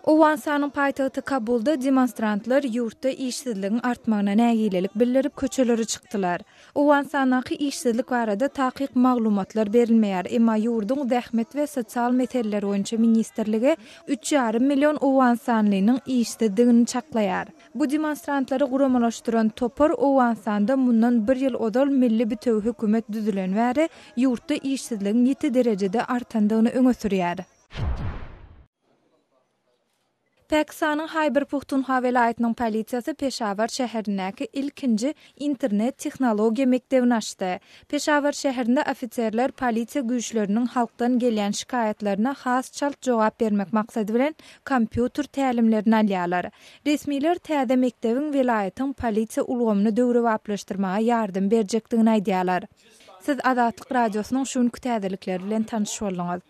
Owensanyň paýtagty Kabulda demonstrantlar ýurtda işsizligiň artmagyna nägilelik bildirip köçelere çykdylar. Owensanyňky işsizlik barada takyk maglumatlar berilmeýär, emma ýurdun zähmet we sosial meseleler boýunça ministrligi 3,5 million Owensanynyň işsizligini çaklaýar. Bu demonstrantlary guramalaşdyran topar Owensanda mundan 1 ýyl odal milli bütöw hökümet düzülen bäri ýurtda işsizligiň 7 derejede artandygyny öňe sürýär. Pakistanyň Hayber Puxtunxwa welaýatynyň polisiýasy Peşawar şäherindäki ilkinji internet tehnologiýa mekdebini açdy. Peşawar şäherinde ofitserler polisiýa güýçleriniň halkdan gelýän şikaýatlaryna has çalt jogap bermek maksady bilen kompýuter tälimlerini alýarlar. Resmiler täze mekdebiň welaýatyň polisiýa ulgamyny döwrewaplaşdyrmaga ýardym berjekdigini aýdýarlar. Siz Azatlyk radiosynyň şunkü täzelikleri bilen tanyşyp boldunuz.